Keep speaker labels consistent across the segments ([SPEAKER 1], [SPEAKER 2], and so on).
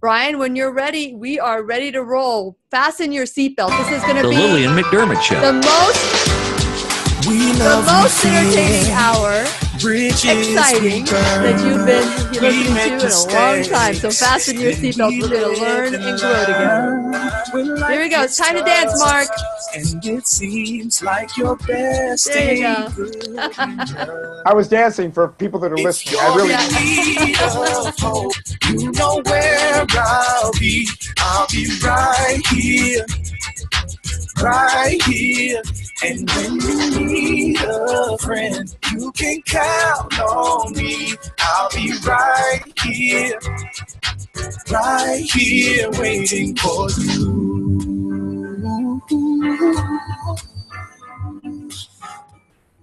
[SPEAKER 1] Brian, when you're ready, we are ready to roll. Fasten your seatbelt. This is going to be
[SPEAKER 2] the Lillian McDermott Show.
[SPEAKER 1] The most entertaining hour, exciting, that you've been listening to in a long time. So fasten your seatbelts. We're going to learn and grow together. Here we go. It's time to dance, Mark.
[SPEAKER 3] And it seems like your best.
[SPEAKER 1] There you go.
[SPEAKER 4] I was dancing for people that are listening. I really
[SPEAKER 3] You know where I'll be. I'll be right here. Right here. And when you need a friend, you can count on me. I'll be right here waiting for you.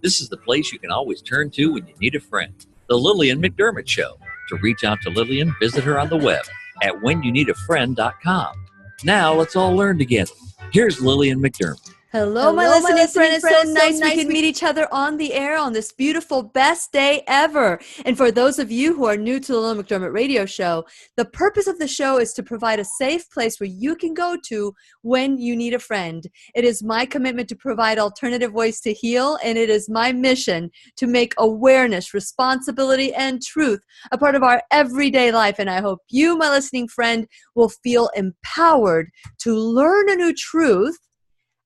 [SPEAKER 2] This is the place you can always turn to when you need a friend. The Lillian McDermott Show. To reach out to Lillian, visit her on the web at whenyouneedafriend.com. Now let's all learn together. Here's Lillian McDermott.
[SPEAKER 1] Hello, my listening friend. It's so nice we can meet each other on the air on this beautiful best day ever. And for those of you who are new to the Lillian McDermott radio show, the purpose of the show is to provide a safe place where you can go to when you need a friend. It is my commitment to provide alternative ways to heal, and it is my mission to make awareness, responsibility, and truth a part of our everyday life. And I hope you, my listening friend, will feel empowered to learn a new truth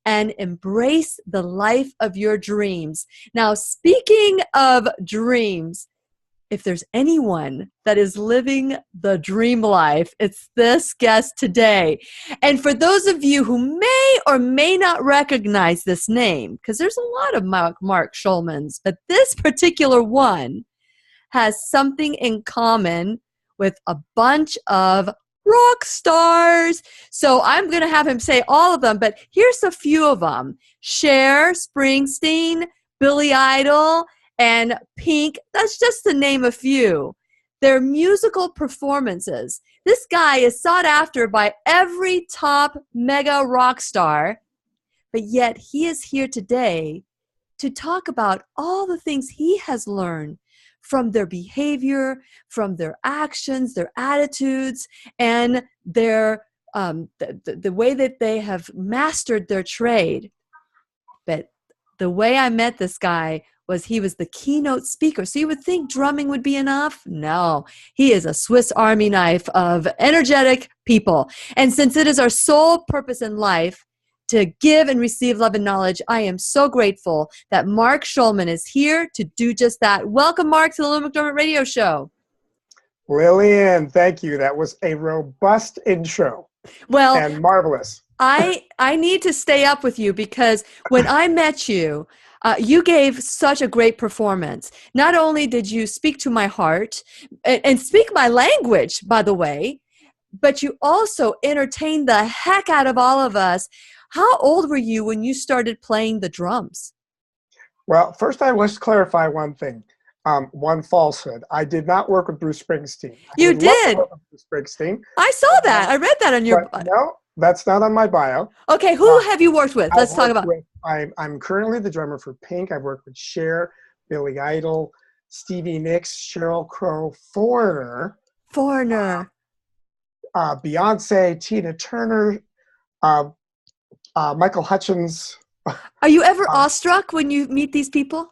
[SPEAKER 1] and embrace the life of your dreams. Now, speaking of dreams, if there's anyone that is living the dream life, it's this guest today. And for those of you who may or may not recognize this name, because there's a lot of Mark Schulmans, but this particular one has something in common with a bunch of rock stars. So I'm going to have him say all of them, but here's a few of them. Cher, Springsteen, Billy Idol, and Pink. That's just to name a few. Their musical performances. This guy is sought after by every top mega rock star, but yet he is here today to talk about all the things he has learned from their behavior, from their actions, their attitudes, and their the way that they have mastered their trade. But the way I met this guy was he was the keynote speaker. So you would think drumming would be enough. No, he is a Swiss Army knife of energetic people. And since it is our sole purpose in life to give and receive love and knowledge, I am so grateful that Mark Schulman is here to do just that. Welcome, Mark, to the Lillian McDermott Radio Show.
[SPEAKER 4] Lillian, thank you. That was a robust intro.
[SPEAKER 1] Well,
[SPEAKER 4] and marvelous.
[SPEAKER 1] I need to stay up with you because when I met you, you gave such a great performance. Not only did you speak to my heart and speak my language, by the way, but you also entertained the heck out of all of us. How old were you when you started playing the drums?
[SPEAKER 4] Well, first I must clarify one thing, one falsehood. I did not work with Bruce Springsteen.
[SPEAKER 1] You did?
[SPEAKER 4] Bruce Springsteen.
[SPEAKER 1] I saw that. I read that on your bio.
[SPEAKER 4] No, that's not on my bio.
[SPEAKER 1] Okay, who have you worked with? Let's talk about.
[SPEAKER 4] I'm currently the drummer for Pink. I've worked with Cher, Billy Idol, Stevie Nicks, Sheryl Crow, Foreigner, Beyonce, Tina Turner, Michael Hutchins.
[SPEAKER 1] Are you ever awestruck when you meet these people?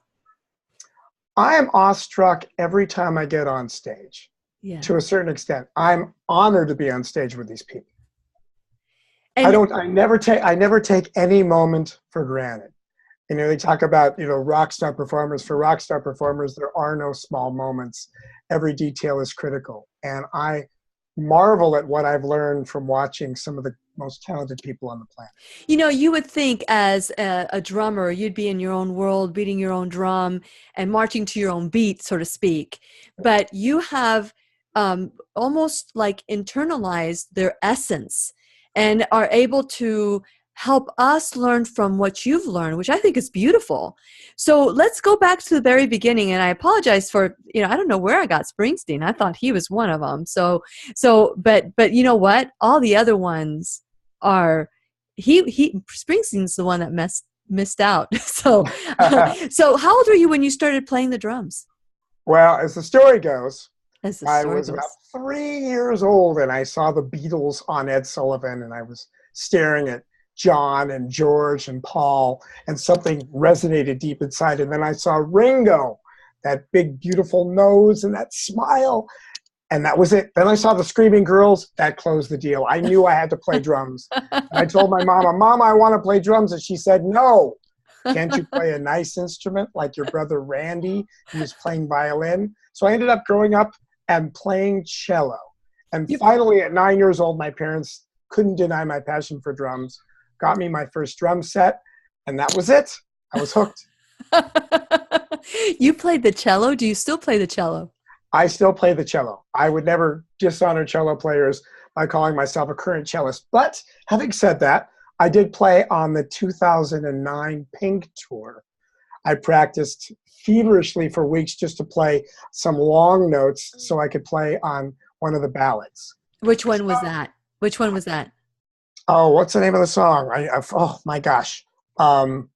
[SPEAKER 4] I am awestruck every time I get on stage. Yeah. To a certain extent, I'm honored to be on stage with these people. And I never take any moment for granted. You know, they talk about, rock star performers. For rock star performers, there are no small moments. Every detail is critical. And I marvel at what I've learned from watching some of the most talented people on the planet.
[SPEAKER 1] You would think as a drummer, you'd be in your own world, beating your own drum and marching to your own beat, so to speak. But you have almost like internalized their essence and are able to help us learn from what you've learned, which I think is beautiful. So let's go back to the very beginning. And I apologize for, I don't know where I got Springsteen. I thought he was one of them. But you know what? All the other ones are, Springsteen's the one that missed out. So how old were you when you started playing the drums?
[SPEAKER 4] Well, as the story goes,
[SPEAKER 1] As the
[SPEAKER 4] I
[SPEAKER 1] story
[SPEAKER 4] was
[SPEAKER 1] goes.
[SPEAKER 4] about 3 years old, and I saw the Beatles on Ed Sullivan, and I was staring at John and George and Paul, and something resonated deep inside. And then I saw Ringo, that big, beautiful nose and that smile, and that was it. Then I saw the Screaming Girls. That closed the deal. I knew I had to play drums. And I told my mama, Mama, I want to play drums. And she said, no. Can't you play a nice instrument like your brother Randy, who was playing violin? So I ended up growing up and playing cello. And finally, at 9 years old, my parents couldn't deny my passion for drums, got me my first drum set, and that was it. I was hooked.
[SPEAKER 1] You played the cello? Do you still play the cello?
[SPEAKER 4] I still play the cello. I would never dishonor cello players by calling myself a current cellist. But having said that, I did play on the 2009 Pink tour. I practiced feverishly for weeks just to play some long notes so I could play on one of the ballads.
[SPEAKER 1] Which one was that? Which one was that?
[SPEAKER 4] Oh, what's the name of the song? Oh my gosh. I'm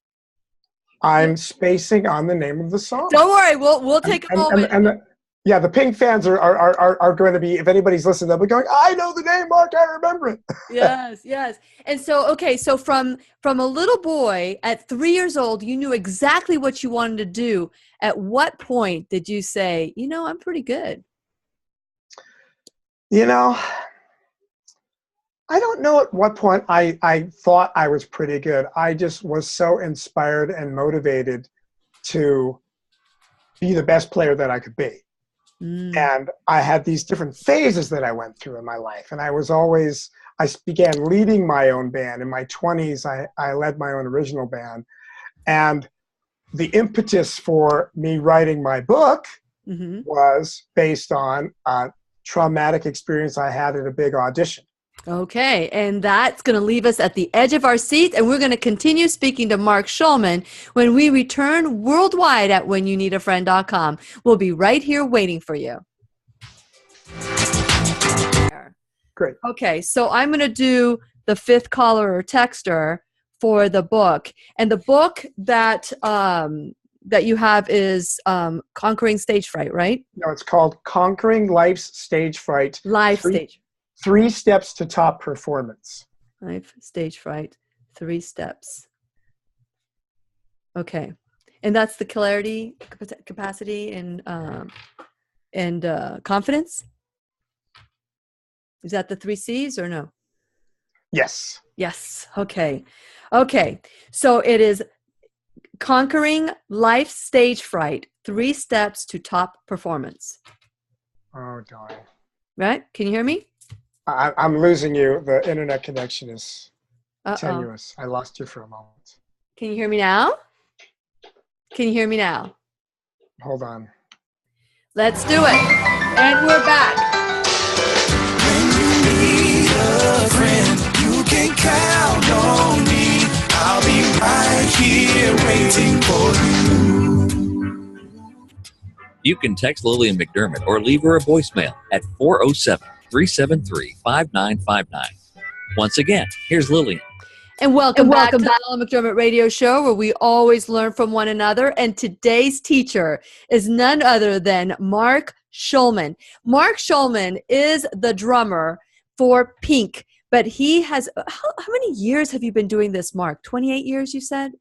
[SPEAKER 4] spacing on the name of the song.
[SPEAKER 1] Don't worry, we'll take a moment.
[SPEAKER 4] Yeah, the Pink fans are going to be, if anybody's listening, they'll be going, I know the name, Mark, I remember it.
[SPEAKER 1] Yes. And so, okay, so from a little boy at 3 years old, you knew exactly what you wanted to do. At what point did you say, I'm pretty good?
[SPEAKER 4] I don't know at what point I thought I was pretty good. I just was so inspired and motivated to be the best player that I could be. And I had these different phases that I went through in my life. And I began leading my own band. In my 20s, I led my own original band. And the impetus for me writing my book was based on a traumatic experience I had at a big audition.
[SPEAKER 1] Okay, and that's going to leave us at the edge of our seat, and we're going to continue speaking to Mark Schulman when we return worldwide at whenyouneedafriend.com. We'll be right here waiting for you.
[SPEAKER 4] Great.
[SPEAKER 1] Okay, so I'm going to do the fifth caller or texter for the book, and the book that you have is Conquering Stage Fright, right?
[SPEAKER 4] No, it's called Conquering Life's Stage Fright.
[SPEAKER 1] Stage.
[SPEAKER 4] 3 Steps to Top Performance.
[SPEAKER 1] Life Stage Fright, 3 steps. Okay, and that's the clarity, capacity, and confidence. Is that the 3 C's or no?
[SPEAKER 4] Yes.
[SPEAKER 1] Yes. Okay. So it is Conquering Life Stage Fright, 3 steps to top performance.
[SPEAKER 4] Oh, darn.
[SPEAKER 1] Right? Can you hear me?
[SPEAKER 4] I'm losing you. The internet connection is tenuous. I lost you for a moment.
[SPEAKER 1] Can you hear me now?
[SPEAKER 4] Hold on.
[SPEAKER 1] Let's do it. And we're back.
[SPEAKER 3] When you need a friend, you can count on me. I'll be right here waiting for you.
[SPEAKER 2] You can text Lillian McDermott or leave her a voicemail at 407-373-5959. Once again, here's Lillian.
[SPEAKER 1] And welcome back to the Lillian McDermott Radio Show, where we always learn from one another. And today's teacher is none other than Mark Schulman. Mark Schulman is the drummer for Pink, but he has, how many years have you been doing this, Mark? 28 years, you said?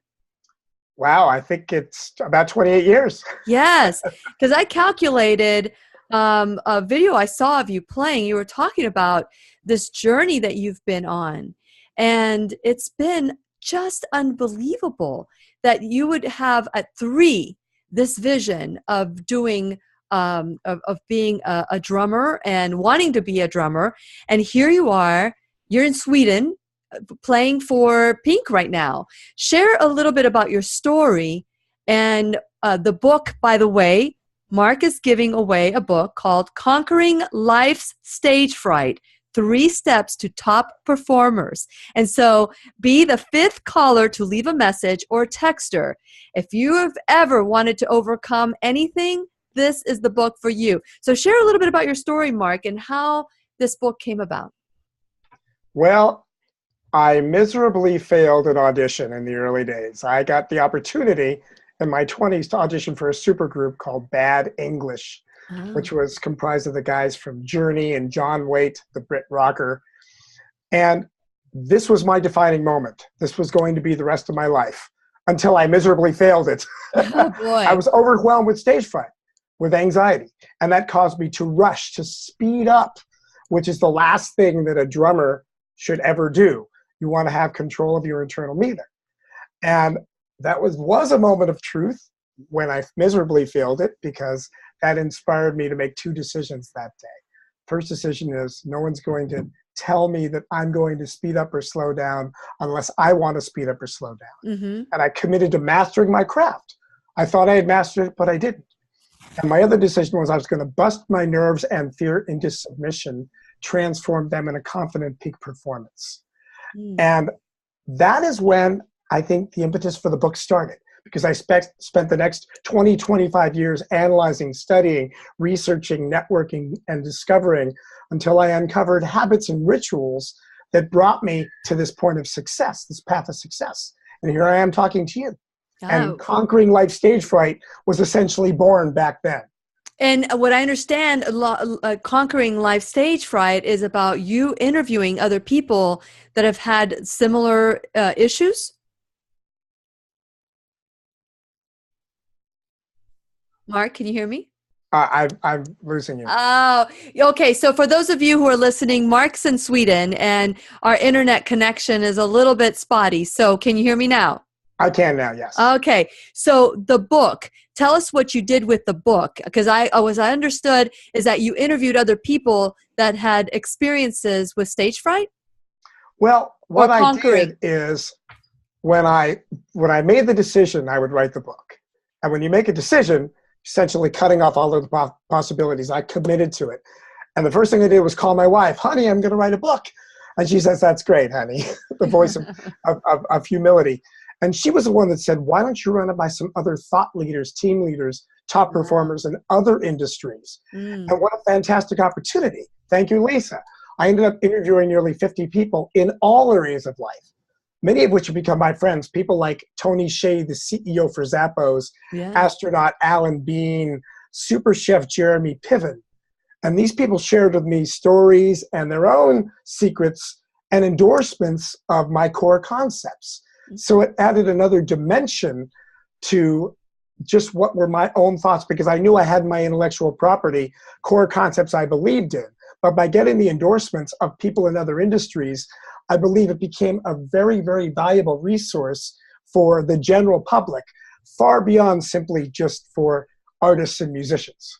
[SPEAKER 4] Wow, I think it's about 28 years.
[SPEAKER 1] Yes, because I calculated a video I saw of you playing. You were talking about this journey that you've been on. And it's been just unbelievable that you would have at 3 this vision of doing, of being a drummer and wanting to be a drummer. And here you are, you're in Sweden playing for Pink right now. Share a little bit about your story and the book, by the way. Mark is giving away a book called Conquering Life's Stage Fright, 3 Steps to Top Performers. And so be the 5th caller to leave a message or texter. If you have ever wanted to overcome anything, this is the book for you. So share a little bit about your story, Mark, and how this book came about.
[SPEAKER 4] Well, I miserably failed an audition in the early days. I got the opportunity in my 20s to audition for a supergroup called Bad English. which was comprised of the guys from Journey and John Waite, the Brit rocker. And this was my defining moment. This was going to be the rest of my life until I miserably failed it.
[SPEAKER 1] Oh, boy.
[SPEAKER 4] I was overwhelmed with stage fright, with anxiety. And that caused me to rush, to speed up, which is the last thing that a drummer should ever do. You want to have control of your internal meter. And that was a moment of truth when I miserably failed it, because that inspired me to make two decisions that day. First decision is no one's going to tell me that I'm going to speed up or slow down unless I want to speed up or slow down.
[SPEAKER 1] Mm-hmm.
[SPEAKER 4] And I committed to mastering my craft. I thought I had mastered it, but I didn't. And my other decision was I was going to bust my nerves and fear into submission, transform them in a confident peak performance. Mm. And that is when I think the impetus for the book started, because I spent the next 20, 25 years analyzing, studying, researching, networking, and discovering until I uncovered habits and rituals that brought me to this point of success, this path of success. And here I am talking to you. Oh. And conquering life stage fright was essentially born back then.
[SPEAKER 1] And what I understand, conquering life stage fright is about you interviewing other people that have had similar issues. Mark, can you hear me?
[SPEAKER 4] I'm losing you.
[SPEAKER 1] Oh, okay. So for those of you who are listening, Mark's in Sweden and our internet connection is a little bit spotty. So can you hear me now?
[SPEAKER 4] I can now, yes.
[SPEAKER 1] Okay. So the book, tell us what you did with the book. Because I understood is that you interviewed other people that had experiences with stage fright?
[SPEAKER 4] Well, what I did is when I made the decision, I would write the book. And when you make a decision, essentially cutting off all of the possibilities, I committed to it. And the first thing I did was call my wife, honey, I'm going to write a book. And she says, that's great, honey, the voice of humility. And she was the one that said, why don't you run it by some other thought leaders, team leaders, top performers in other industries? And what a fantastic opportunity. Thank you, Lisa. I ended up interviewing nearly 50 people in all areas of life, many of which have become my friends. People like Tony Hsieh, the CEO for Zappos, astronaut Alan Bean, super chef Jeremy Piven. And these people shared with me stories and their own secrets and endorsements of my core concepts. So it added another dimension to just what were my own thoughts, because I knew I had my intellectual property, core concepts I believed in. But by getting the endorsements of people in other industries, I believe it became a very, very valuable resource for the general public, far beyond simply just for artists and musicians.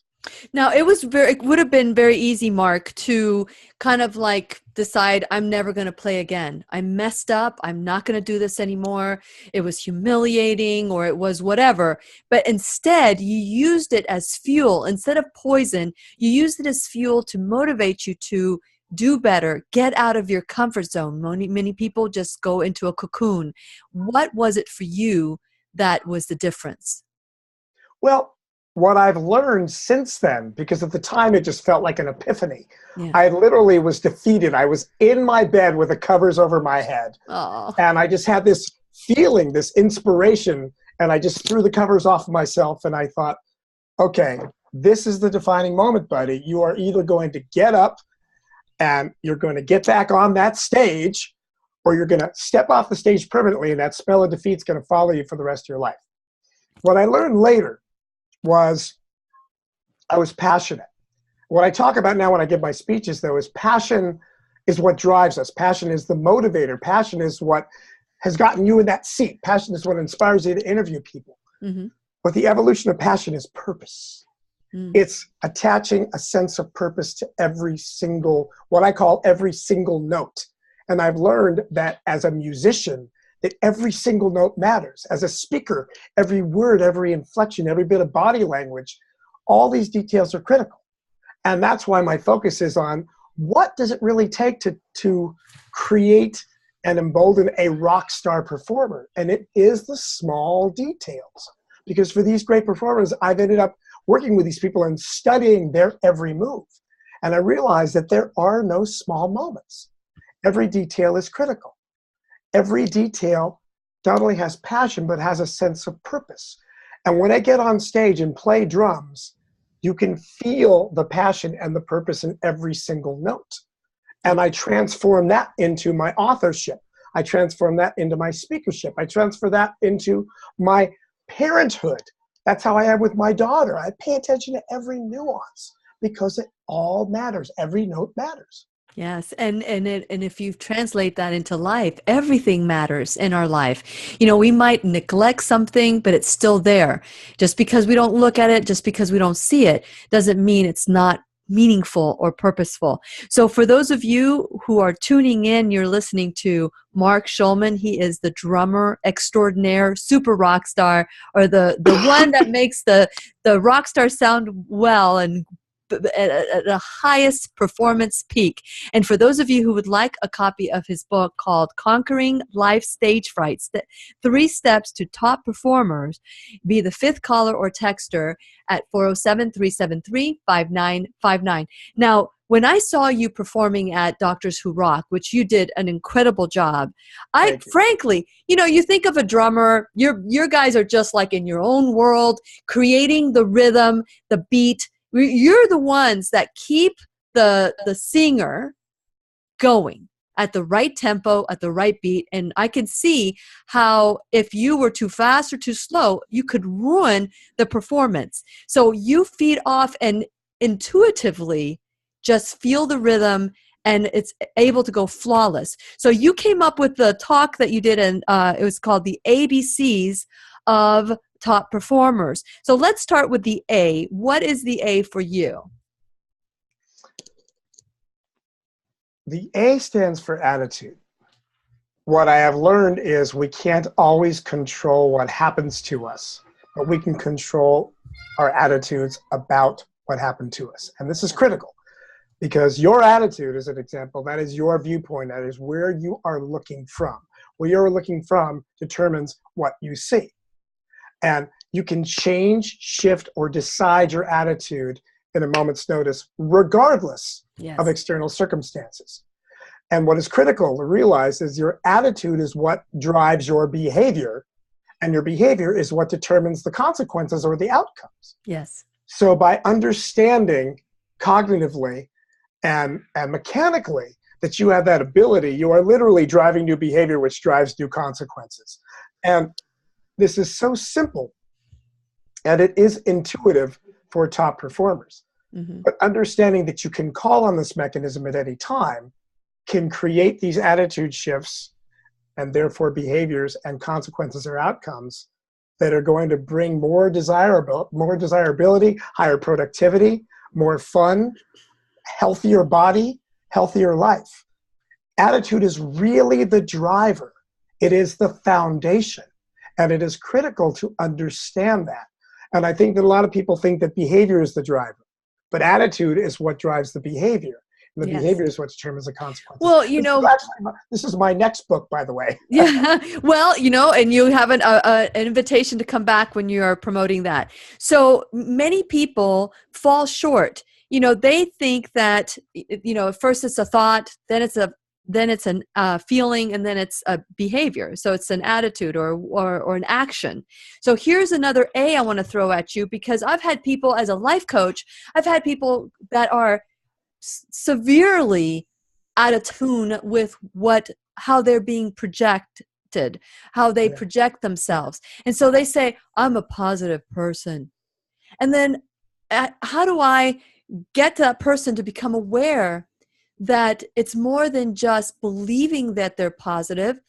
[SPEAKER 1] Now, it would have been very easy, Mark, to kind of like decide I'm never going to play again. I messed up. I'm not going to do this anymore. It was humiliating, or it was whatever. But instead, you used it as fuel. Instead of poison, you used it as fuel to motivate you to do better, get out of your comfort zone. Many people just go into a cocoon. What was it for you that was the difference?
[SPEAKER 4] Well, what I've learned since then, because at the time it just felt like an epiphany. Yeah. I literally was defeated. I was in my bed with the covers over my head.
[SPEAKER 1] Oh.
[SPEAKER 4] And I just had this feeling, this inspiration, and I just threw the covers off of myself and I thought, okay, this is the defining moment, buddy. You are either going to get up and you're going to get back on that stage, or you're going to step off the stage permanently, and that smell of defeat's going to follow you for the rest of your life. What I learned later was I was passionate. What I talk about now when I give my speeches, though, is passion is what drives us. Passion is the motivator. Passion is what has gotten you in that seat. Passion is what inspires you to interview people. Mm-hmm. But the evolution of passion is purpose. It's attaching a sense of purpose to every single, what I call every single note. And I've learned that as a musician, that every single note matters. As a speaker, every word, every inflection, every bit of body language, all these details are critical. And that's why my focus is on what does it really take to create and embolden a rock star performer? And it is the small details. Because for these great performers, I've ended up working with these people and studying their every move. And I realized that there are no small moments. Every detail is critical. Every detail not only has passion, but has a sense of purpose. And when I get on stage and play drums, You can feel the passion and the purpose in every single note. And I transform that into my authorship. I transform that into my speakership. I transfer that into my parenthood. That's how I am with my daughter. I pay attention to every nuance because it all matters. Every note matters.
[SPEAKER 1] Yes, and if you translate that into life, everything matters in our life. You know, we might neglect something, but it's still there. Just because we don't look at it, just because we don't see it, doesn't mean it's not meaningful or purposeful. So for those of you who are tuning in, you're listening to Mark Schulman. He is the drummer extraordinaire, super rock star, or the one that makes the rock star sound well and at the highest performance peak. And for those of you who would like a copy of his book called Conquering Life Stage Frights, 3 Steps to Top Performers, be the 5th caller or texter at 407-373-5959. Now, when I saw you performing at Doctors Who Rock, which you did an incredible job, frankly, you know, you think of a drummer, your guys are just like in your own world, creating the rhythm, the beat. You're the ones that keep the singer going at the right tempo, at the right beat. And I can see how if you were too fast or too slow, you could ruin the performance. So you feed off and intuitively just feel the rhythm, and it's able to go flawless. So you came up with the talk that you did, and it was called the ABCs of Top Performers. So let's start with the A. What is the A for you?
[SPEAKER 4] The A stands for attitude. What I have learned is we can't always control what happens to us, but we can control our attitudes about what happened to us. And this is critical because your attitude, as an example, that is your viewpoint. That is where you are looking from. Where you're looking from determines what you see. And you can change, shift, or decide your attitude in a moment's notice, regardless of external circumstances. And what is critical to realize is your attitude is what drives your behavior, and your behavior is what determines the consequences or the outcomes.
[SPEAKER 1] Yes.
[SPEAKER 4] So by understanding cognitively and mechanically that you have that ability, you are literally driving new behavior, which drives new consequences. And this is so simple, and it is intuitive for top performers. Mm-hmm. But understanding that you can call on this mechanism at any time can create these attitude shifts and therefore behaviors and consequences or outcomes that are going to bring more desirability, higher productivity, more fun, healthier body, healthier life. Attitude is really the driver. It is the foundation. And it is critical to understand that. And I think that a lot of people think that behavior is the driver, but attitude is what drives the behavior. And the behavior is what determines the consequences.
[SPEAKER 1] Well, you know,
[SPEAKER 4] this is my next book, by the way.
[SPEAKER 1] Yeah. Well, you know, and you have an invitation to come back when you are promoting that. So many people fall short. You know, they think that, you know, first it's a thought, then it's a feeling, and then it's a behavior. So it's an attitude or an action. So here's another A I want to throw at you, because I've had people, as a life coach, I've had people that are severely out of tune with how they're being projected, how they project themselves. And so they say, I'm a positive person. And then how do I get that person to become aware that it's more than just believing that they're positive,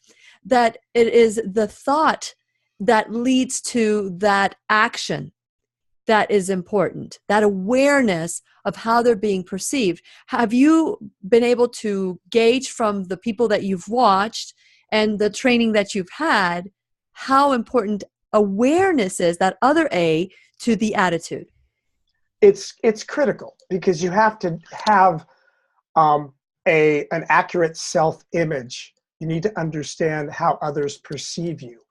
[SPEAKER 1] that it is the thought that leads to that action that is important, that awareness of how they're being perceived. Have you been able to gauge from the people that you've watched and the training that you've had how important awareness is, that other A, to the attitude?
[SPEAKER 4] It's critical, because you have to have an accurate self-image. You need to understand how others perceive you.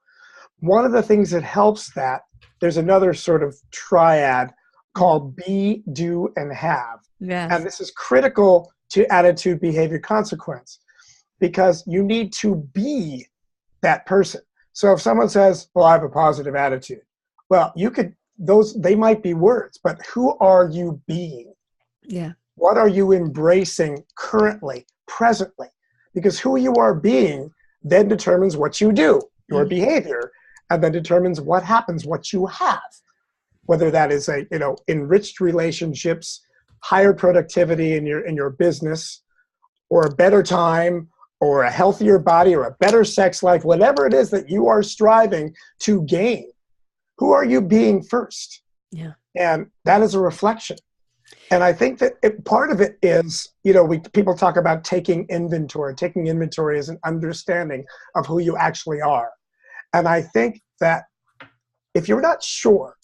[SPEAKER 4] One of the things that helps that, there's another sort of triad called be, do, and have.
[SPEAKER 1] Yes.
[SPEAKER 4] And this is critical to attitude, behavior, consequence, because you need to be that person. So if someone says, well, I have a positive attitude, well, you could they might be words, but who are you being?
[SPEAKER 1] Yeah.
[SPEAKER 4] What are you embracing currently, presently? Because who you are being then determines what you do, your behavior, and then determines what happens, what you have. Whether that is enriched relationships, higher productivity in your business, or a better time, or a healthier body, or a better sex life, whatever it is that you are striving to gain, who are you being first?
[SPEAKER 1] Yeah.
[SPEAKER 4] And that is a reflection. And I think that part of it is, people talk about taking inventory. Taking inventory is an understanding of who you actually are. And I think that if you're not sure,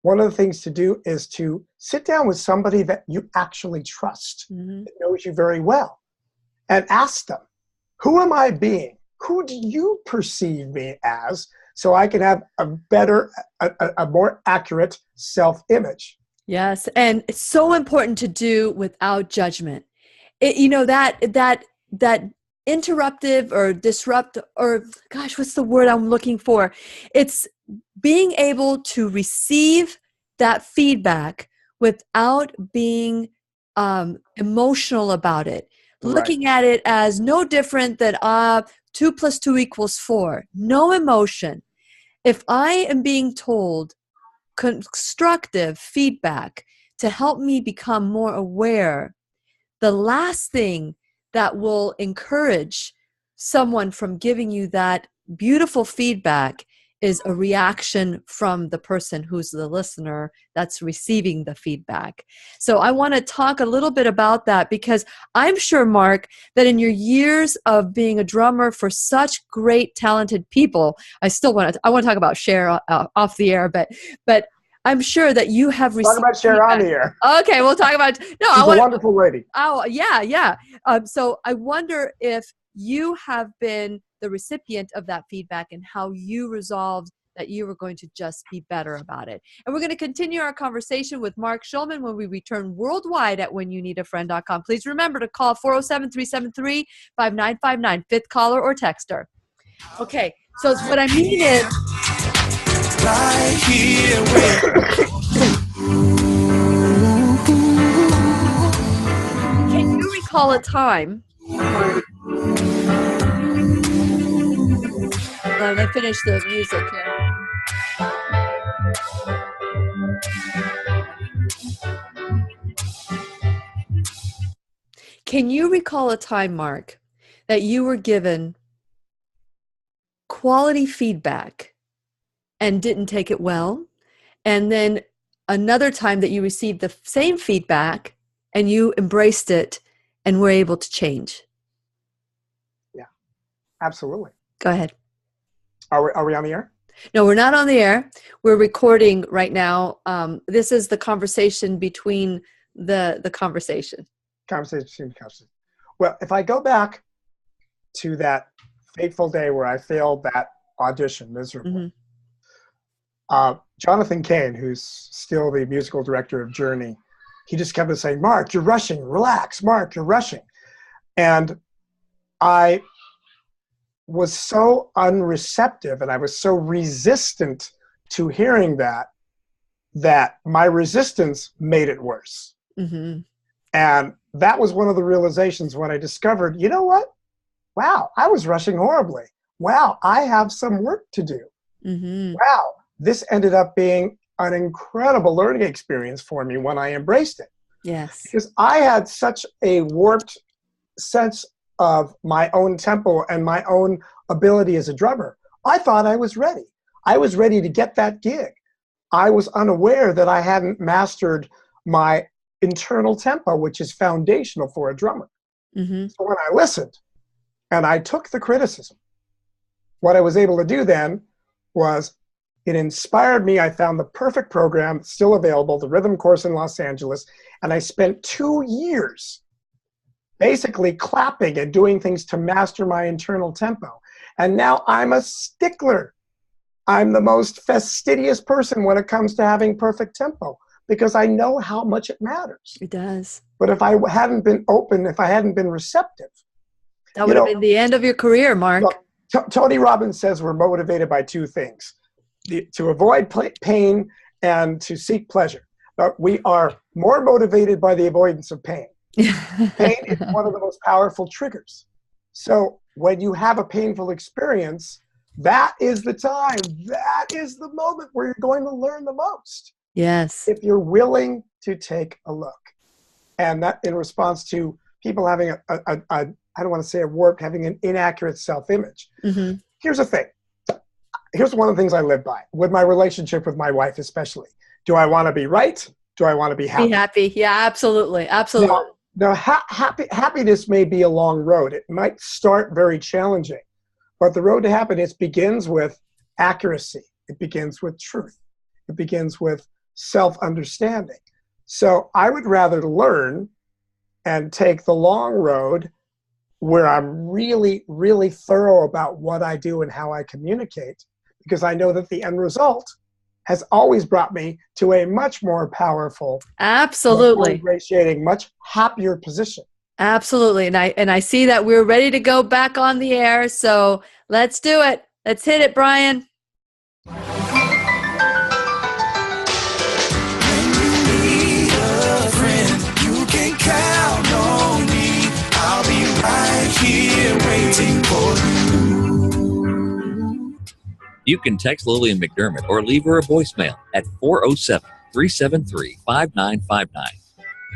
[SPEAKER 4] one of the things to do is to sit down with somebody that you actually trust, that knows you very well, and ask them, who am I being? Who do you perceive me as, so I can have a better, a more accurate self-image?
[SPEAKER 1] Yes, and it's so important to do without judgment. That interruptive or disrupt, or gosh, what's the word I'm looking for? It's being able to receive that feedback without being emotional about it.
[SPEAKER 4] Right.
[SPEAKER 1] Looking at it as no different than 2 + 2 = 4. No emotion. If I am being told constructive feedback to help me become more aware, the last thing that will encourage someone from giving you that beautiful feedback is a reaction from the person who's the listener that's receiving the feedback. So I want to talk a little bit about that, because I'm sure, Mark, that in your years of being a drummer for such great, talented people, I want to talk about Cher off the air, but I'm sure that you have received.
[SPEAKER 4] Talk about Cher on the air.
[SPEAKER 1] Okay, we'll talk about. No,
[SPEAKER 4] she's a wonderful lady.
[SPEAKER 1] Oh yeah. So I wonder if you have been the recipient of that feedback and how you resolved that you were going to just be better about it. And we're going to continue our conversation with Mark Schulman when we return worldwide at whenyounneedafriend.com. Please remember to call 407-373-5959, fifth caller or texter. Okay, so what I mean is,
[SPEAKER 3] right here with
[SPEAKER 1] can you recall a time? Let me finish the music here. Can you recall a time, Mark, that you were given quality feedback and didn't take it well? And then another time that you received the same feedback and you embraced it and were able to change?
[SPEAKER 4] Yeah, absolutely.
[SPEAKER 1] Go ahead.
[SPEAKER 4] Are we on the air?
[SPEAKER 1] No, we're not on the air. We're recording right now. This is the conversation between the conversation.
[SPEAKER 4] Conversation. Well, if I go back to that fateful day where I failed that audition miserably, Jonathan Cain, who's still the musical director of Journey, he just kept on saying, "Mark, you're rushing. Relax, Mark, you're rushing." And I was so unreceptive and I was so resistant to hearing that my resistance made it worse. And that was one of the realizations when I discovered, you know what? Wow, I was rushing horribly. Wow, I have some work to do. Wow, this ended up being an incredible learning experience for me when I embraced it.
[SPEAKER 1] Yes.
[SPEAKER 4] Because I had such a warped sense of my own tempo and my own ability as a drummer. I thought I was ready. I was ready to get that gig. I was unaware that I hadn't mastered my internal tempo, which is foundational for a drummer. So when I listened and I took the criticism, what I was able to do then was it inspired me. I found the perfect program still available, the Rhythm Course in Los Angeles, and I spent 2 years basically clapping and doing things to master my internal tempo. And now I'm a stickler. I'm the most fastidious person when it comes to having perfect tempo because I know how much it matters.
[SPEAKER 1] It does.
[SPEAKER 4] But if I hadn't been open, if I hadn't been receptive,
[SPEAKER 1] that would have been the end of your career, Mark.
[SPEAKER 4] Look, Tony Robbins says we're motivated by 2 things: to avoid pain and to seek pleasure. But we are more motivated by the avoidance of pain. Pain is one of the most powerful triggers. So when you have a painful experience, that is the time, that is the moment where you're going to learn the most.
[SPEAKER 1] Yes.
[SPEAKER 4] If you're willing to take a look. And that in response to people having I don't want to say having an inaccurate self-image. Mm-hmm. Here's the thing. Here's one of the things I live by, with my relationship with my wife especially. Do I want to be right? Do I want to be happy?
[SPEAKER 1] Be happy. Yeah, absolutely. Absolutely.
[SPEAKER 4] Now happiness may be a long road. It might start very challenging. But the road to happiness begins with accuracy. It begins with truth. It begins with self-understanding. So I would rather learn and take the long road where I'm really, really thorough about what I do and how I communicate, because I know that the end result has always brought me to a much more powerful,
[SPEAKER 1] absolutely,
[SPEAKER 4] much more ingratiating, much happier position.
[SPEAKER 1] Absolutely. And I see that we're ready to go back on the air. So let's do it. Let's hit it, Brian.
[SPEAKER 3] Here waiting for
[SPEAKER 2] you. You can text Lillian McDermott or leave her a voicemail at 407-373-5959.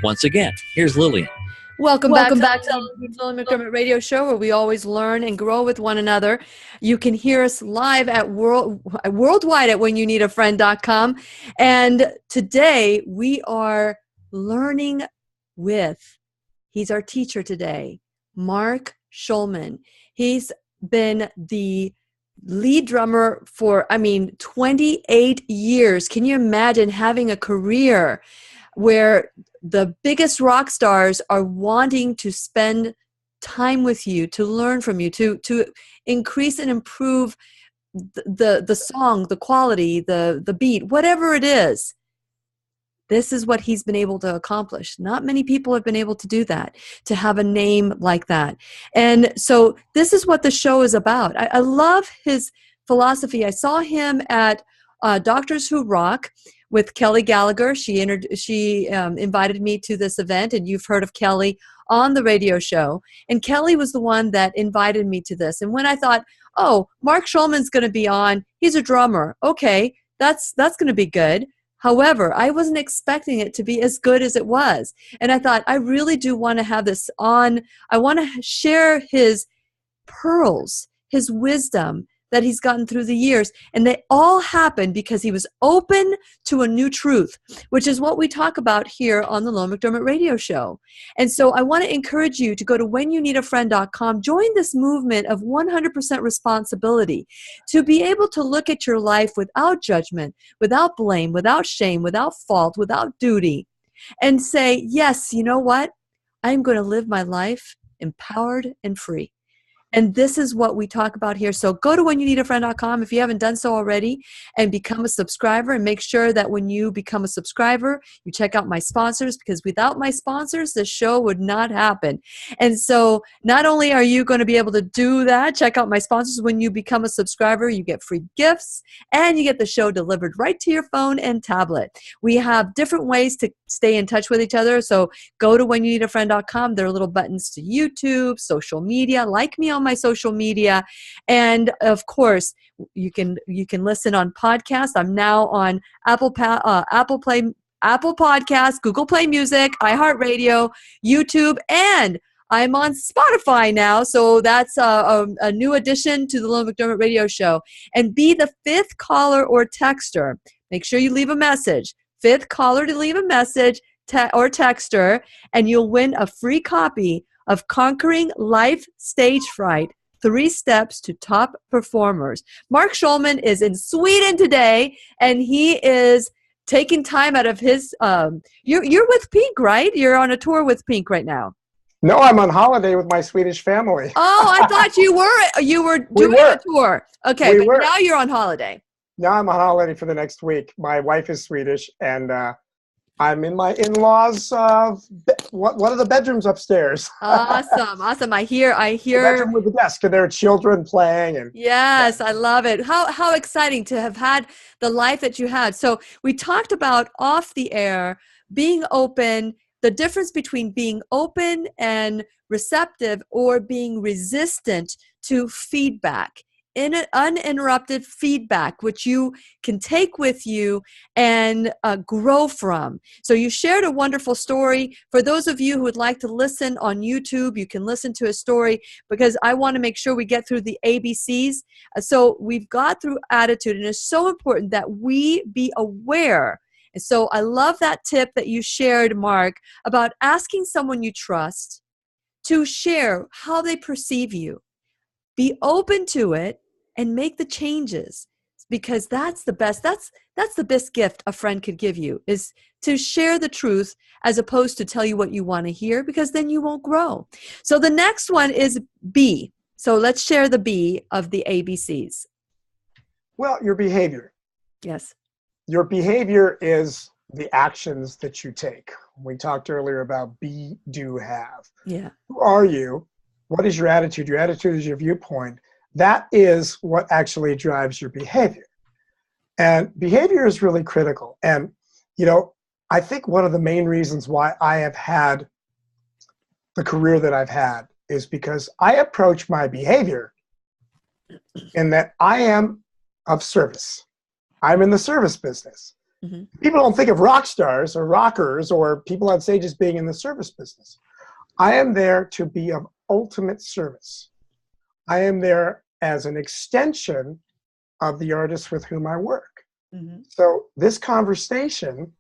[SPEAKER 2] Once again, here's Lillian.
[SPEAKER 1] Welcome back to the Lillian McDermott Radio Show, where we always learn and grow with one another. You can hear us live at worldwide at whenyounneedafriend.com. And today we are learning with, he's our teacher today, Mark Schulman. He's been the lead drummer for, 28 years. Can you imagine having a career where the biggest rock stars are wanting to spend time with you, to learn from you, to increase and improve the song, the quality, the beat, whatever it is? This is what he's been able to accomplish. Not many people have been able to do that, to have a name like that. And so this is what the show is about. I love his philosophy. I saw him at Doctors Who Rock with Kelly Gallagher. She invited me to this event, and you've heard of Kelly on the radio show. And Kelly was the one that invited me to this. And when I thought, oh, Mark Schulman's going to be on, he's a drummer. Okay, that's going to be good. However, I wasn't expecting it to be as good as it was. And I thought, I really do want to have this on. I want to share his pearls, his wisdom that he's gotten through the years. And they all happened because he was open to a new truth, which is what we talk about here on the Lillian McDermott Radio Show. And so I want to encourage you to go to whenyounneedafriend.com, join this movement of 100% responsibility, to be able to look at your life without judgment, without blame, without shame, without fault, without duty, and say, yes, you know what? I'm going to live my life empowered and free. And this is what we talk about here. So go to whenyounneedafriend.com if you haven't done so already, and become a subscriber. And make sure that when you become a subscriber, you check out my sponsors, because without my sponsors, this show would not happen. And so not only are you going to be able to do that, check out my sponsors. When you become a subscriber, you get free gifts, and you get the show delivered right to your phone and tablet. We have different ways to stay in touch with each other. So go to whenyounneedafriend.com. There are little buttons to YouTube, social media, like me on my social media, and of course you can listen on podcast. I'm now on Apple Podcast, Google Play Music, iHeartRadio, YouTube, and I'm on Spotify now. So that's a new addition to the Lillian McDermott Radio Show. And be the fifth caller or texter. Make sure you leave a message. Fifth caller to leave a message or texter, and you'll win a free copy of Conquering Life Stage Fright, 3 Steps to Top Performers. Mark Schulman is in Sweden today, and he is taking time out of his, you're with Pink, right? You're on a tour with Pink right now.
[SPEAKER 4] No, I'm on holiday with my Swedish family.
[SPEAKER 1] Oh, I thought you were doing a tour. Okay, but now you're on holiday.
[SPEAKER 4] Now I'm on holiday for the next week. My wife is Swedish, and I'm in my in-laws' one of the bedrooms upstairs.
[SPEAKER 1] Awesome. I hear.
[SPEAKER 4] The bedroom with the desk, and there are children playing. And
[SPEAKER 1] yes, I love it. How exciting to have had the life that you had. So we talked about off the air, being open, the difference between being open and receptive or being resistant to feedback. In an uninterrupted feedback, which you can take with you and grow from. So you shared a wonderful story. For those of you who would like to listen on YouTube, you can listen to a story, because I want to make sure we get through the ABCs. So we've got through attitude, and it's so important that we be aware. And so I love that tip that you shared, Mark, about asking someone you trust to share how they perceive you. Be open to it and make the changes, because that's the best. That's the best gift a friend could give you, is to share the truth as opposed to tell you what you want to hear, because then you won't grow. So the next one is B. So let's share the B of the ABCs.
[SPEAKER 4] Well, your behavior.
[SPEAKER 1] Yes.
[SPEAKER 4] Your behavior is the actions that you take. We talked earlier about be, do, have.
[SPEAKER 1] Yeah.
[SPEAKER 4] Who are you? What is your attitude? Your attitude is your viewpoint. That is what actually drives your behavior. And behavior is really critical. And, I think one of the main reasons why I have had the career that I've had is because I approach my behavior in that I am of service. I'm in the service business. Mm-hmm. People don't think of rock stars or rockers or people on stage as being in the service business. I am there to be of ultimate service. I am there as an extension of the artists with whom I work. Mm-hmm. So this conversation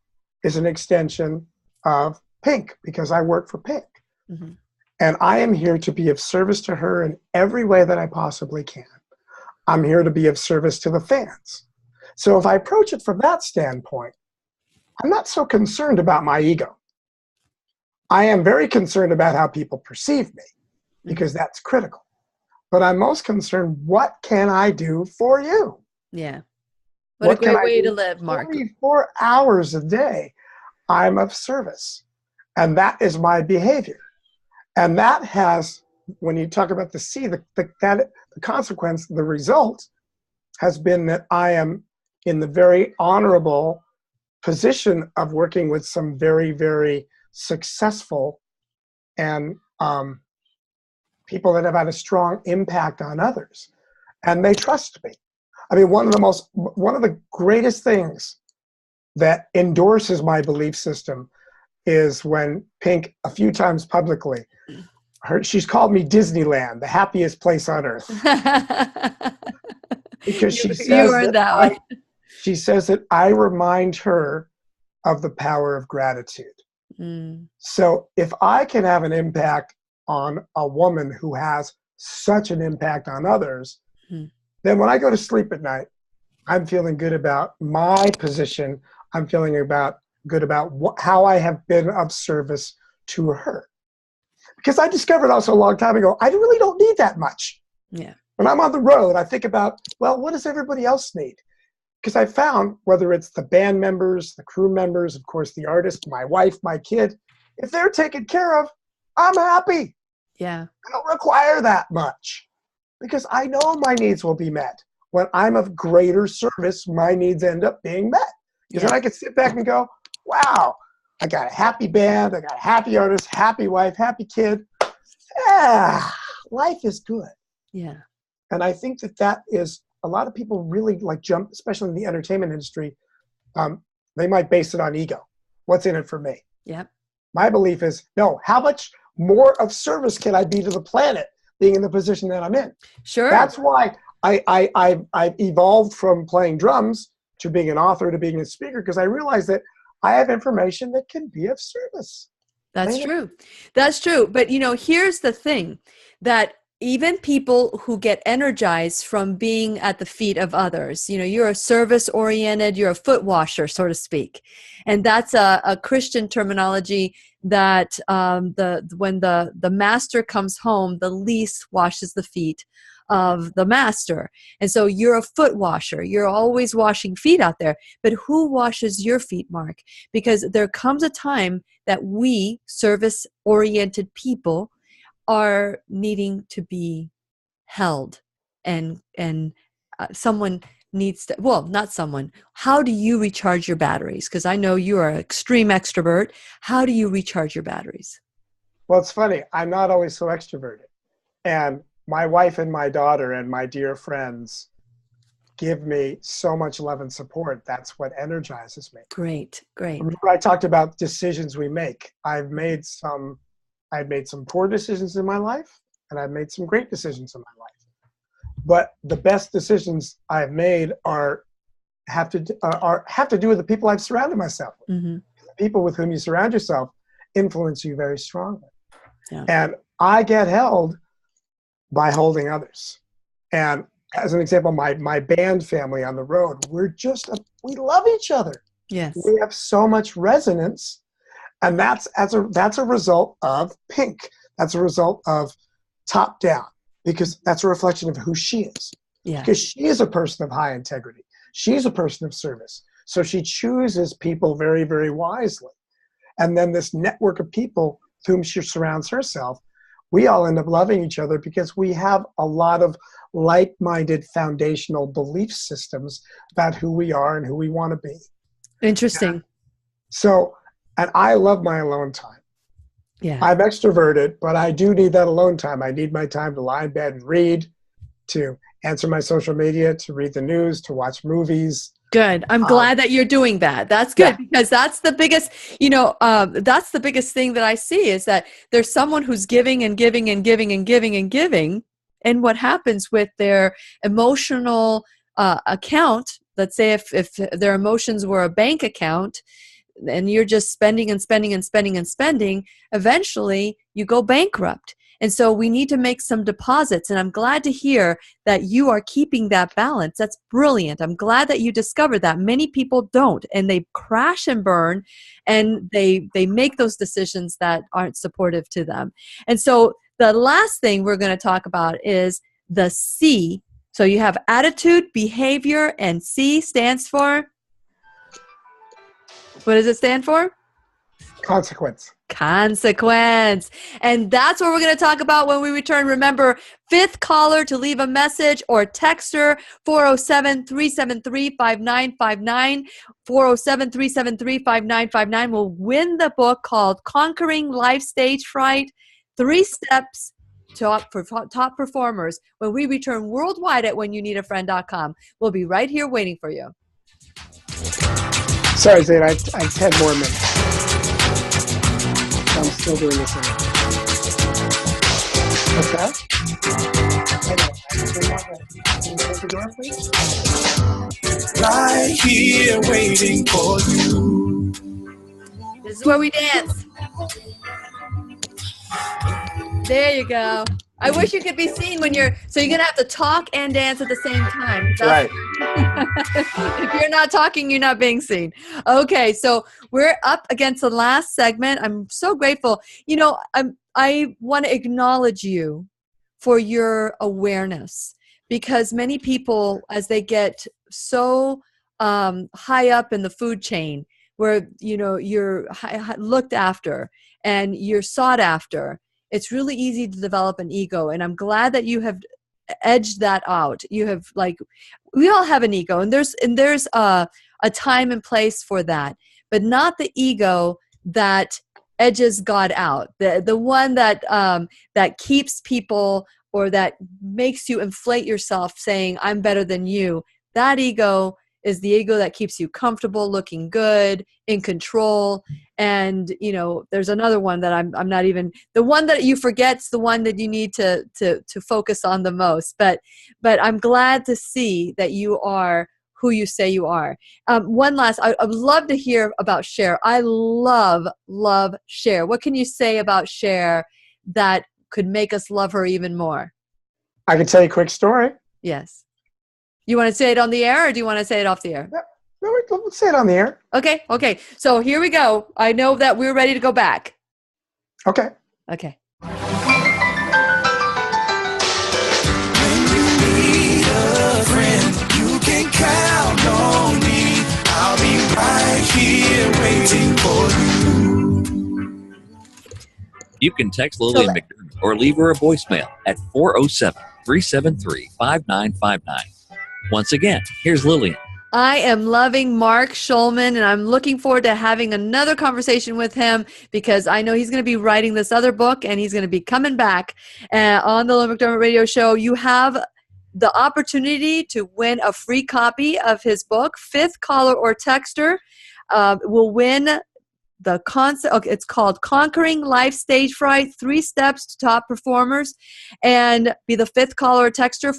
[SPEAKER 4] is an extension of Pink, because I work for Pink. Mm-hmm. And I am here to be of service to her in every way that I possibly can. I'm here to be of service to the fans. So if I approach it from that standpoint, I'm not so concerned about my ego. I am very concerned about how people perceive me, because that's critical. But I'm most concerned, what can I do for you?
[SPEAKER 1] Yeah. What a great way to live, Mark.
[SPEAKER 4] 24 hours a day, I'm of service. And that is my behavior. And that has, when you talk about the C, the consequence, the result has been that I am in the very honorable position of working with some very, very successful and people that have had a strong impact on others, and they trust me. I mean, one of the greatest things that endorses my belief system is when Pink, a few times publicly, she's called me Disneyland, the happiest place on earth, because she says that I remind her of the power of gratitude. Mm. So if I can have an impact on a woman who has such an impact on others, then when I go to sleep at night, I'm feeling good about my position. I'm feeling good about how I have been of service to her. Because I discovered also a long time ago, I really don't need that much.
[SPEAKER 1] Yeah.
[SPEAKER 4] When I'm on the road, I think about, well, what does everybody else need? Because I found, whether it's the band members, the crew members, of course, the artist, my wife, my kid, if they're taken care of, I'm happy.
[SPEAKER 1] Yeah.
[SPEAKER 4] I don't require that much, because I know my needs will be met. When I'm of greater service, my needs end up being met. Because then I can sit back and go, wow, I got a happy band, I got a happy artist, happy wife, happy kid. Yeah, life is good.
[SPEAKER 1] Yeah.
[SPEAKER 4] And I think that is, a lot of people really jump, especially in the entertainment industry, they might base it on ego. What's in it for me?
[SPEAKER 1] Yep.
[SPEAKER 4] My belief is, no, how much more of service can I be to the planet being in the position that I'm in?
[SPEAKER 1] Sure.
[SPEAKER 4] That's why I've evolved from playing drums to being an author to being a speaker, because I realized that I have information that can be of service.
[SPEAKER 1] That's true. That's true. But, here's the thing, that even people who get energized from being at the feet of others, you're a service oriented, you're a foot washer, so to speak. And that's a Christian terminology, that when the master comes home, the least washes the feet of the master. And so you're a foot washer. You're always washing feet out there. But who washes your feet, Mark? Because there comes a time that we, service-oriented people, are needing to be held. And someone needs to, well, not someone. How do you recharge your batteries? Because I know you are an extreme extrovert. How do you recharge your batteries?
[SPEAKER 4] Well, it's funny. I'm not always so extroverted. And my wife and my daughter and my dear friends give me so much love and support. That's what energizes me.
[SPEAKER 1] Great.
[SPEAKER 4] Remember I talked about decisions we make. I've made some poor decisions in my life, and I've made some great decisions in my life. But the best decisions I've made have to do with the people I've surrounded myself with.
[SPEAKER 1] Mm-hmm.
[SPEAKER 4] The people with whom you surround yourself influence you very strongly.
[SPEAKER 1] Yeah.
[SPEAKER 4] And I get held by holding others. And as an example, my band family on the road, we love each other.
[SPEAKER 1] Yes.
[SPEAKER 4] We have so much resonance, and that's a result of Pink. That's a result of Top Down, because that's a reflection of who she is.
[SPEAKER 1] Yeah.
[SPEAKER 4] Because she is a person of high integrity. She's a person of service. So she chooses people very, very wisely. And then this network of people with whom she surrounds herself, we all end up loving each other because we have a lot of like-minded foundational belief systems about who we are and who we want to be.
[SPEAKER 1] Interesting.
[SPEAKER 4] And I love my alone time.
[SPEAKER 1] Yeah.
[SPEAKER 4] I'm extroverted, but I do need that alone time. I need my time to lie in bed and read, to answer my social media, to read the news, to watch movies.
[SPEAKER 1] Good. I'm glad that you're doing that. That's good, because that's the biggest, that's the biggest thing that I see, is that there's someone who's giving and giving and giving and giving and giving. And what happens with their emotional account, let's say if their emotions were a bank account, and you're just spending and spending and spending and spending, eventually you go bankrupt. And so we need to make some deposits. And I'm glad to hear that you are keeping that balance. That's brilliant. I'm glad that you discovered that. Many people don't, and they crash and burn, and they make those decisions that aren't supportive to them. And so the last thing we're going to talk about is the C. So you have attitude, behavior, and C stands for? What does it stand for?
[SPEAKER 4] Consequence.
[SPEAKER 1] Consequence. And that's what we're going to talk about when we return. Remember, fifth caller to leave a message or texter, 407-373-5959. 407-373-5959 will win the book called Conquering Life Stage Fright, 3 Steps for Top Performers, when we return worldwide at whenyouneedafriend.com. We'll be right here waiting for you.
[SPEAKER 4] Sorry, Zayd, I 10 more minutes. I'm still doing this. What's that? Can you close the door, please?
[SPEAKER 3] Right here waiting for you.
[SPEAKER 1] This is where we dance. There you go. I wish you could be seen when so you're going to have to talk and dance at the same time.
[SPEAKER 4] Right.
[SPEAKER 1] If you're not talking, you're not being seen. Okay, so we're up against the last segment. I'm so grateful. I want to acknowledge you for your awareness, because many people, as they get so high up in the food chain, where, you're looked after and you're sought after, it's really easy to develop an ego. And I'm glad that you have edged that out. You have, we all have an ego, and there's a time and place for that, but not the ego that edges God out, the one that keeps people, or that makes you inflate yourself saying, I'm better than you. That ego is the ego that keeps you comfortable, looking good, in control. And, there's another one that I'm not even, the one that you forget's the one that you need to focus on the most. But I'm glad to see that you are who you say you are. One last, I would love to hear about Cher. I love Cher. What can you say about Cher that could make us love her even more?
[SPEAKER 4] I can tell you a quick story.
[SPEAKER 1] Yes. You want to say it on the air, or do you want to say it off the air?
[SPEAKER 4] No, let's say it on the air.
[SPEAKER 1] Okay. So here we go. I know that we're ready to go back.
[SPEAKER 4] Okay.
[SPEAKER 1] Okay.
[SPEAKER 3] When you need a friend, you can count on me. I'll be right here waiting for you.
[SPEAKER 2] You can text Lillian McDermott or leave her a voicemail at 407-373-5959. Once again, here's Lillian.
[SPEAKER 1] I am loving Mark Schulman, and I'm looking forward to having another conversation with him because I know he's going to be writing this other book, and he's going to be coming back on the Lillian McDermott Radio Show. You have the opportunity to win a free copy of his book. Fifth caller or texter will win the concept. Okay, it's called Conquering Life Stage Fright, 3 Steps to Top Performers, and be the fifth caller or texter,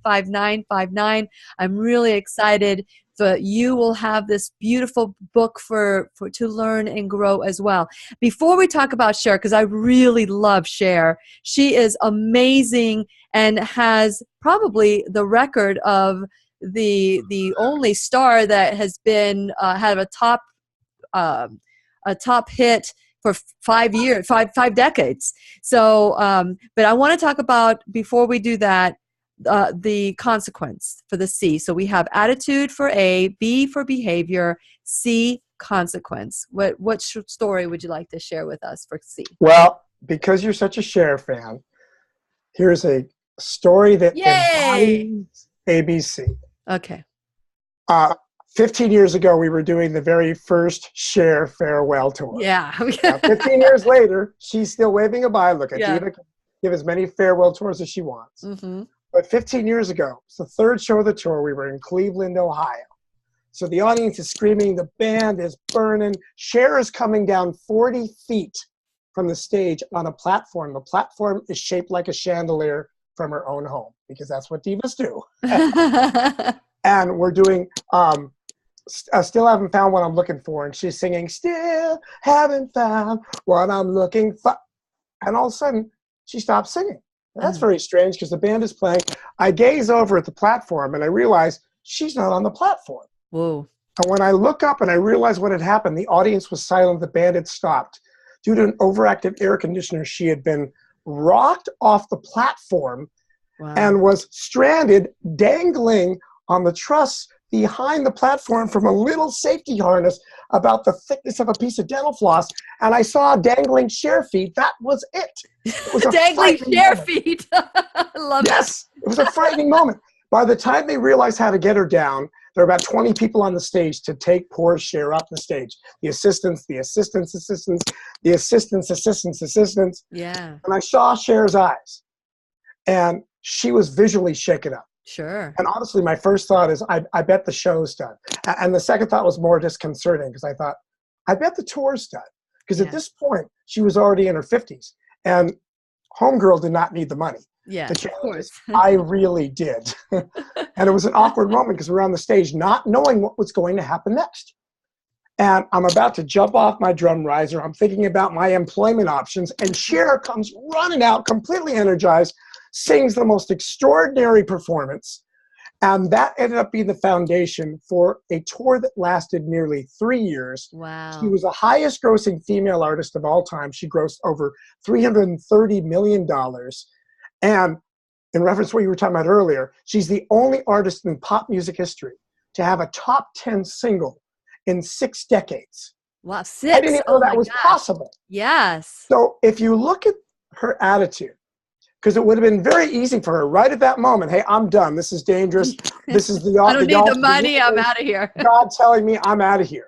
[SPEAKER 1] 407-373-5959. I'm really excited that you will have this beautiful book for to learn and grow as well. Before we talk about Cher, because I really love Cher, she is amazing and has probably the record of the only star that has been had a top hit for 5 years, five decades. So, but I want to talk about, before we do that, the consequence for the C. So we have attitude for A, B for behavior, C, consequence. What story would you like to share with us for C?
[SPEAKER 4] Well, because you're such a Cher fan, here's a story that embodies ABC.
[SPEAKER 1] Okay.
[SPEAKER 4] 15 years ago, we were doing the very first Cher farewell tour.
[SPEAKER 1] Yeah.
[SPEAKER 4] Now, 15 years later, she's still waving goodbye. Look, Diva can give as many farewell tours as she wants.
[SPEAKER 1] Mm-hmm.
[SPEAKER 4] But 15 years ago, it's the third show of the tour. We were in Cleveland, Ohio. So the audience is screaming. The band is burning. Cher is coming down 40 feet from the stage on a platform. The platform is shaped like a chandelier from her own home, because that's what divas do. And we're doing... I still haven't found what I'm looking for. And she's singing, still haven't found what I'm looking for. And all of a sudden, she stops singing. That's very strange because the band is playing. I gaze over at the platform and I realize she's not on the platform.
[SPEAKER 1] Whoa.
[SPEAKER 4] And when I look up and I realize what had happened, the audience was silent. The band had stopped. Due to an overactive air conditioner, she had been rocked off the platform and was stranded, dangling on the truss behind the platform from a little safety harness about the thickness of a piece of dental floss, and I saw dangling Cher feet. That was it. It was a
[SPEAKER 1] dangling Cher feet. I love it.
[SPEAKER 4] Yes, it was a frightening moment. By the time they realized how to get her down, there were about 20 people on the stage to take poor Cher up the stage. The assistants, the assistants, the assistants.
[SPEAKER 1] Yeah.
[SPEAKER 4] And I saw Cher's eyes, and she was visually shaken up.
[SPEAKER 1] Sure.
[SPEAKER 4] And honestly, my first thought is, I bet the show's done. And the second thought was more disconcerting because I thought, I bet the tour's done. Because at this point, she was already in her 50s. And Homegirl did not need the money.
[SPEAKER 1] Yeah,
[SPEAKER 4] of course. I really did. And it was an awkward moment because we were on the stage not knowing what was going to happen next. And I'm about to jump off my drum riser. I'm thinking about my employment options. And Cher comes running out, completely energized, sings the most extraordinary performance, and that ended up being the foundation for a tour that lasted nearly 3 years.
[SPEAKER 1] Wow.
[SPEAKER 4] She was the highest grossing female artist of all time. She grossed over $330 million. And in reference to what you were talking about earlier, she's the only artist in pop music history to have a top 10 single in 6 decades.
[SPEAKER 1] Wow, 6?
[SPEAKER 4] I didn't even know that was possible.
[SPEAKER 1] Yes.
[SPEAKER 4] So if you look at her attitude, because it would have been very easy for her right at that moment. Hey, I'm done. This is dangerous. This is the
[SPEAKER 1] I don't need the money. I'm out of here.
[SPEAKER 4] God telling me I'm out of here.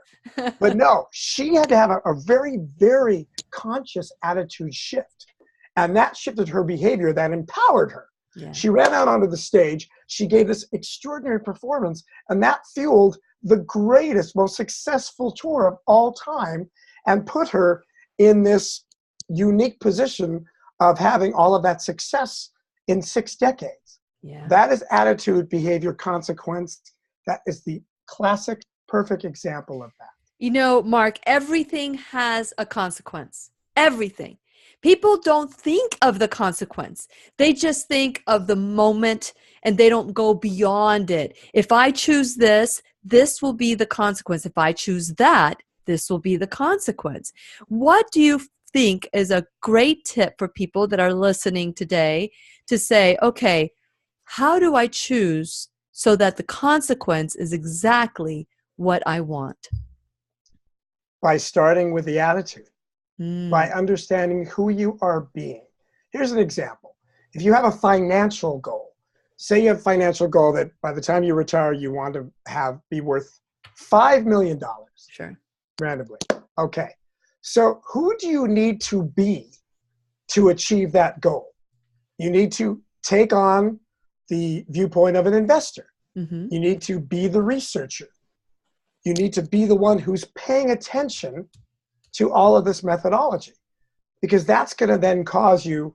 [SPEAKER 4] But no, she had to have a very, very conscious attitude shift. And that shifted her behavior. That empowered her. Yeah. She ran out onto the stage. She gave this extraordinary performance. And that fueled the greatest, most successful tour of all time and put her in this unique position of having all of that success in 6 decades.
[SPEAKER 1] Yeah.
[SPEAKER 4] That is attitude, behavior, consequence. That is the classic, perfect example of that.
[SPEAKER 1] You know, Mark, everything has a consequence. Everything. People don't think of the consequence. They just think of the moment and they don't go beyond it. If I choose this, this will be the consequence. If I choose that, this will be the consequence. What do you think is a great tip for people that are listening today to say, okay, how do I choose so that the consequence is exactly what I want?
[SPEAKER 4] By starting with the attitude, by understanding who you are being. Here's an example. If you have a financial goal, say you have a financial goal that by the time you retire, you want to be worth $5 million.
[SPEAKER 1] Sure.
[SPEAKER 4] Randomly. Okay. So who do you need to be to achieve that goal? You need to take on the viewpoint of an investor.
[SPEAKER 1] Mm-hmm.
[SPEAKER 4] You need to be the researcher. You need to be the one who's paying attention to all of this methodology, because that's going to then cause your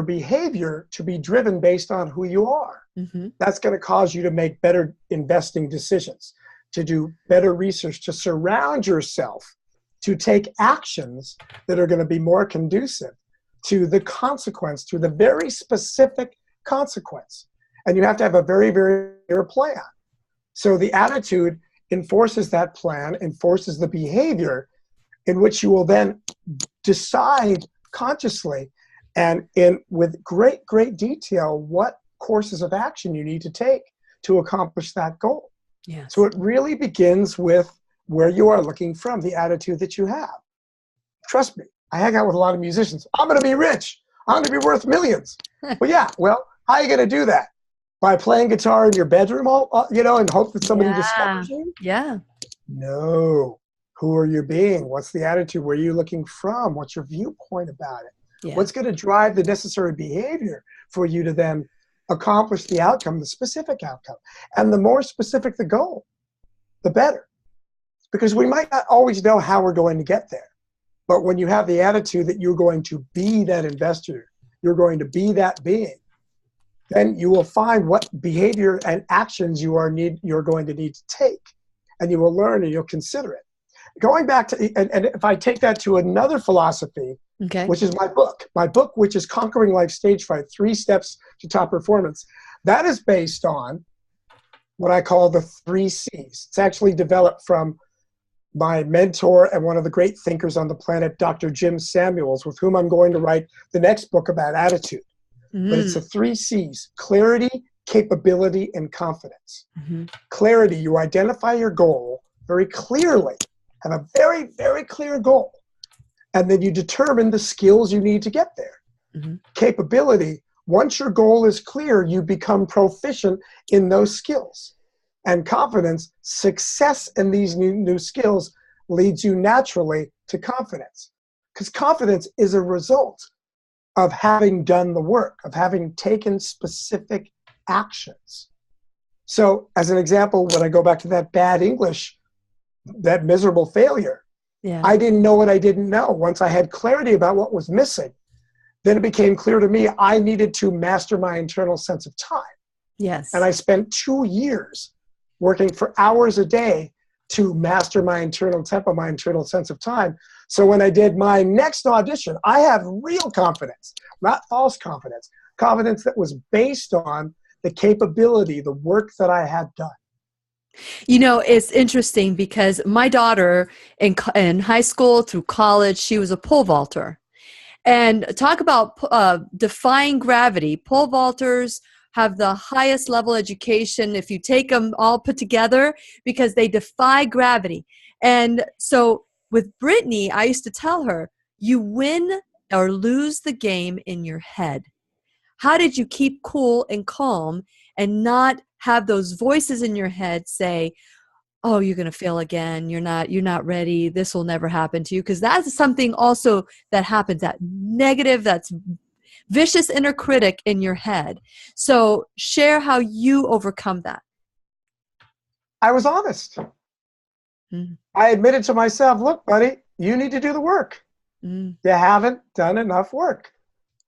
[SPEAKER 4] behavior to be driven based on who you are.
[SPEAKER 1] Mm-hmm.
[SPEAKER 4] That's going to cause you to make better investing decisions, to do better research, to surround yourself, to take actions that are going to be more conducive to the consequence, to the very specific consequence. And you have to have a very, very clear plan. So the attitude enforces that plan, enforces the behavior in which you will then decide consciously and with great, great detail what courses of action you need to take to accomplish that goal.
[SPEAKER 1] Yes.
[SPEAKER 4] So it really begins with where you are looking from, the attitude that you have. Trust me, I hang out with a lot of musicians. I'm going to be rich. I'm going to be worth millions. Well, yeah, well, how are you going to do that? By playing guitar in your bedroom, and hope that somebody discovers you?
[SPEAKER 1] Yeah.
[SPEAKER 4] No. Who are you being? What's the attitude? Where are you looking from? What's your viewpoint about it?
[SPEAKER 1] Yeah.
[SPEAKER 4] What's going to drive the necessary behavior for you to then accomplish the outcome, the specific outcome? And the more specific the goal, the better. Because we might not always know how we're going to get there. But when you have the attitude that you're going to be that investor, you're going to be that being, then you will find what behavior and actions you're going to need to take. And you will learn and you'll consider it. Going back to, and if I take that to another philosophy,
[SPEAKER 1] okay,
[SPEAKER 4] which is my book, which is Conquering Life Stage Fright, 3 Steps to Top Performance, that is based on what I call the 3 C's. It's actually developed from my mentor and one of the great thinkers on the planet, Dr. Jim Samuels, with whom I'm going to write the next book about attitude. Mm-hmm. But it's the 3 C's: clarity, capability, and confidence. Mm-hmm. Clarity, you identify your goal very clearly, have a very, very clear goal, and then you determine the skills you need to get there. Mm-hmm. Capability, once your goal is clear, you become proficient in those skills. And confidence, success in these new skills leads you naturally to confidence. Because confidence is a result of having done the work, of having taken specific actions. So as an example, when I go back to that bad English, that miserable failure, I didn't know what I didn't know. Once I had clarity about what was missing, then it became clear to me I needed to master my internal sense of time.
[SPEAKER 1] Yes.
[SPEAKER 4] And I spent 2 years working for hours a day to master my internal tempo, my internal sense of time. So when I did my next audition, I had real confidence, not false confidence, confidence that was based on the capability, the work that I had done.
[SPEAKER 1] You know, it's interesting because my daughter in high school through college, she was a pole vaulter. And talk about defying gravity. Pole vaulters have the highest level education if you take them all put together because they defy gravity. And so with Brittany, I used to tell her, you win or lose the game in your head. How did you keep cool and calm and not have those voices in your head say, oh, you're going to fail again. You're not ready. This will never happen to you. Because that's something also that happens, that negative, that's vicious inner critic in your head. So share how you overcome that.
[SPEAKER 4] I was honest. Mm-hmm. I admitted to myself, look, buddy, you need to do the work. Mm-hmm. You haven't done enough work.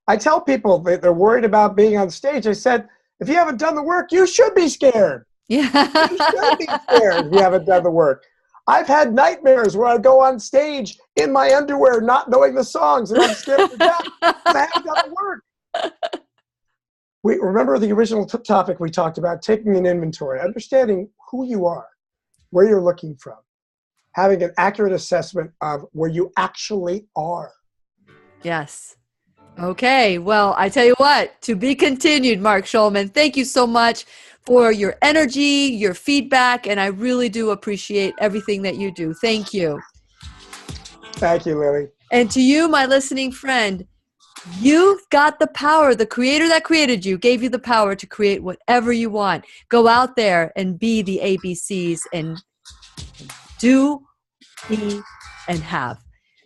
[SPEAKER 4] I tell people that they're worried about being on stage. I said, if you haven't done the work, you should be scared.
[SPEAKER 1] Yeah.
[SPEAKER 4] You should be scared if you haven't done the work. I've had nightmares where I go on stage in my underwear, not knowing the songs, and I'm scared to death because I haven't done the work. We remember the original topic we talked about, taking an inventory, understanding who you are, where you're looking from, having an accurate assessment of where you actually are.
[SPEAKER 1] Yes. Okay. Well, I tell you what, to be continued, Mark Schulman. Thank you so much for your energy, your feedback, and I really do appreciate everything that you do. Thank you.
[SPEAKER 4] Thank you, Lily.
[SPEAKER 1] And to you, my listening friend, you've got the power. The creator that created you gave you the power to create whatever you want. Go out there and be the ABCs and do, be, and have.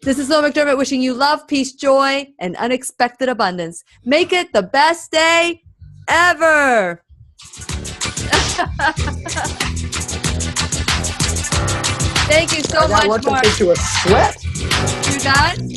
[SPEAKER 1] This is Lillian McDermott wishing you love, peace, joy, and unexpected abundance. Make it the best day ever. Thank you so much, Mark.
[SPEAKER 4] I want to take you a sweat.
[SPEAKER 1] You got?